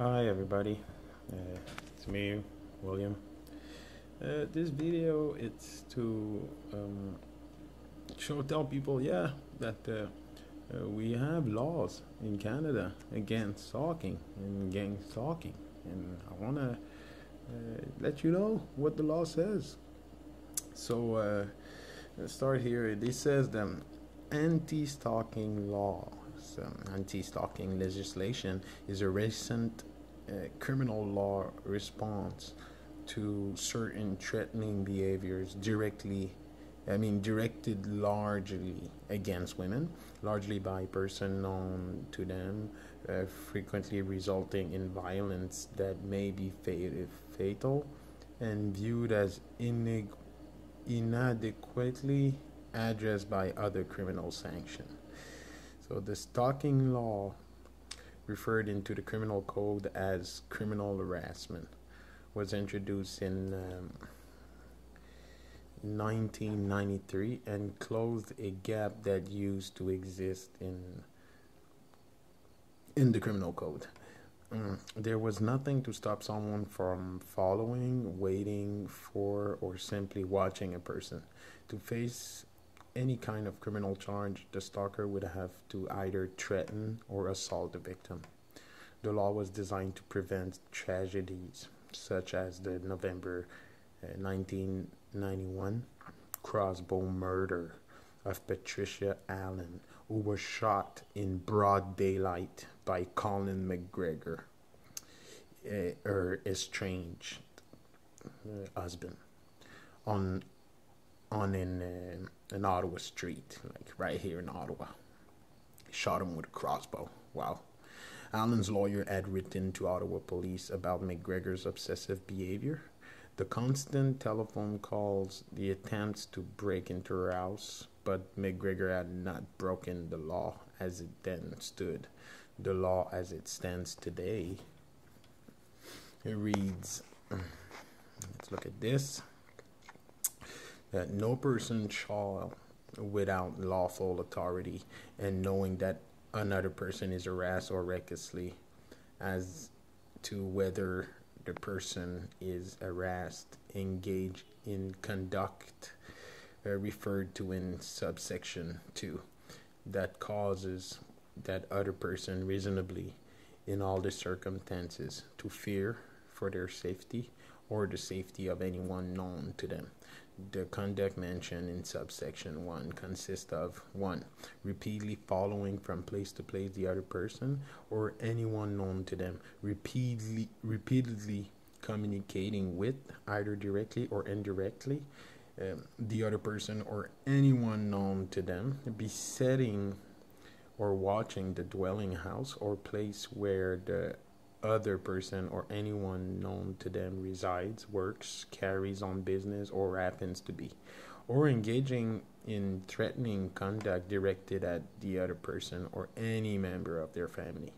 Hi everybody, it's me, William. This video it's to tell people, that we have laws in Canada against stalking and gang stalking, and I wanna let you know what the law says. So let's start here. This says the anti-stalking law. Anti-stalking legislation is a recent criminal law response to certain threatening behaviors directed largely against women, largely by person known to them, frequently resulting in violence that may be fatal and viewed as inadequately addressed by other criminal sanctions. So the stalking law, referred into the criminal code as criminal harassment, was introduced in 1993 and closed a gap that used to exist in the criminal code. There was nothing to stop someone from following, waiting for, or simply watching a person. To face any kind of criminal charge, the stalker would have to either threaten or assault the victim. The law was designed to prevent tragedies such as the November 1991 crossbow murder of Patricia Allen, who was shot in broad daylight by Colin McGregor, her estranged husband, on an Ottawa street, like right here in Ottawa. He shot him with a crossbow. Wow. Allen's lawyer had written to Ottawa police about McGregor's obsessive behavior, the constant telephone calls, the attempts to break into her house, but McGregor had not broken the law as it then stood. The law as it stands today, it reads, let's look at this, that no person shall, without lawful authority and knowing that another person is harassed or recklessly as to whether the person is harassed, engage in conduct referred to in subsection 2 that causes that other person reasonably in all the circumstances to fear for their safety or the safety of anyone known to them. The conduct mentioned in subsection 1 consists of 1. Repeatedly following from place to place the other person or anyone known to them, repeatedly communicating with, either directly or indirectly, the other person or anyone known to them, besetting or watching the dwelling house or place where the other person or anyone known to them resides, works, carries on business, or happens to be, or engaging in threatening conduct directed at the other person or any member of their family.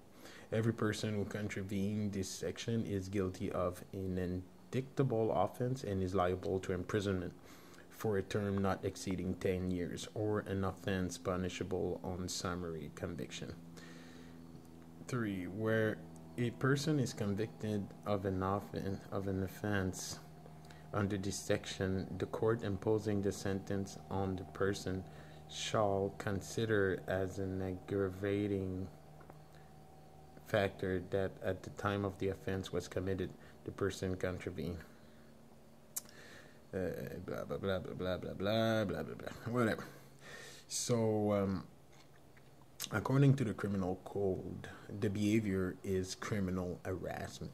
Every person who contravenes this section is guilty of an indictable offense and is liable to imprisonment for a term not exceeding 10 years or an offense punishable on summary conviction. 3. Where a person is convicted of an offense under this section, the court imposing the sentence on the person shall consider as an aggravating factor that at the time of the offense was committed, the person contravened. Blah blah blah blah blah blah blah blah blah blah. Whatever. So, according to the criminal code, the behavior is criminal harassment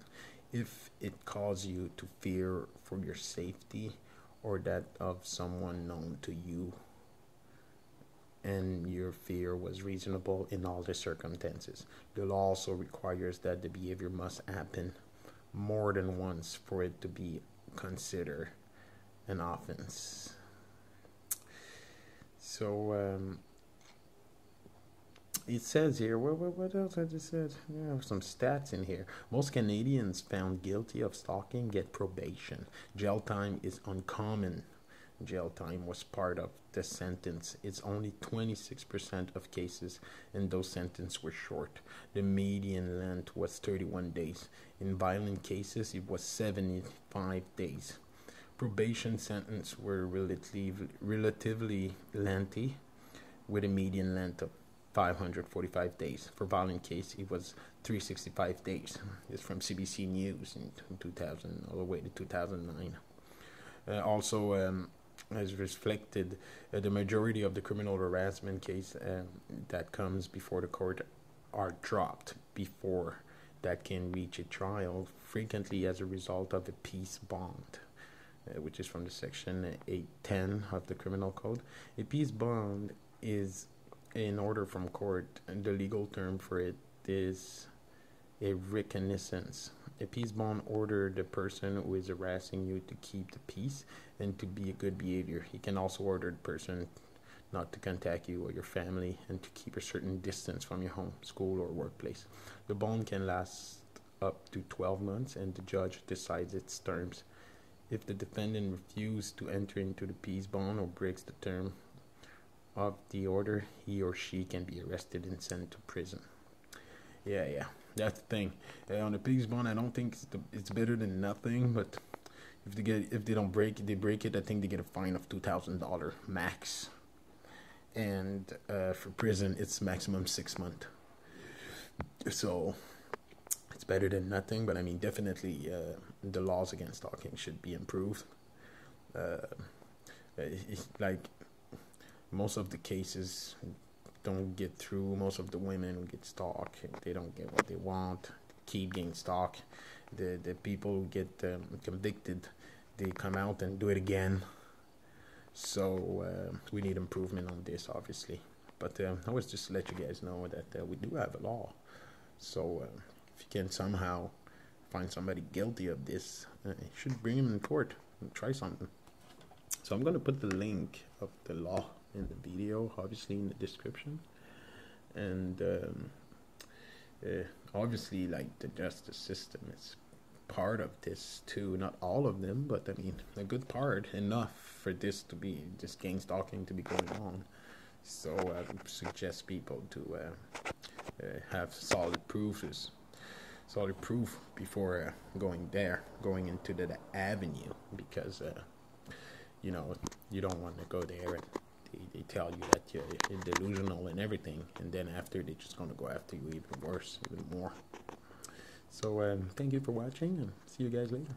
if it causes you to fear for your safety or that of someone known to you, and your fear was reasonable in all the circumstances. The law also requires that the behavior must happen more than once for it to be considered an offense. So, it says here, what else I just said? Yeah, some stats in here. Most Canadians found guilty of stalking get probation. Jail time is uncommon. jail time was part of the sentence. It's only 26% of cases, and those sentences were short. The median length was 31 days. In violent cases, it was 75 days. Probation sentences were relatively lengthy, with a median length of 545 days. For violent case, it was 365 days. It's from CBC News in 2000 all the way to 2009. As reflected, the majority of the criminal harassment case that comes before the court are dropped before that can reach a trial, frequently as a result of a peace bond, which is from the section 810 of the criminal code. A peace bond is an order from court, and the legal term for it is a reconnaissance. A peace bond order the person who is harassing you to keep the peace and to be a good behavior. He can also order the person not to contact you or your family and to keep a certain distance from your home, school, or workplace. The bond can last up to 12 months, and the judge decides its terms. If the defendant refuses to enter into the peace bond or breaks the term of the order, he or she can be arrested and sent to prison. Yeah, that's the thing. On the peace bond, I don't think it's better than nothing. But if they don't break it. I think they get a fine of $2,000 max, and for prison, it's maximum 6 months. So it's better than nothing. But I mean, definitely, the laws against stalking should be improved. Like, most of the cases don't get through. Most of the women who get stalked, they don't get what they want, keep getting stalked. The people who get convicted, they come out and do it again. So we need improvement on this, obviously. But I was just to let you guys know that we do have a law. So if you can somehow find somebody guilty of this, you should bring him in court and try something. So I'm going to put the link of the law in the video, obviously in the description. And obviously, like, the justice system is part of this too. Not all of them, but I mean a good part, enough for this gang stalking to be going on. So I would suggest people to have solid proof before going into the avenue, because you don't want to go there and they tell you that you're delusional and everything, and then after they're just going to go after you even worse, even more. So thank you for watching, and see you guys later.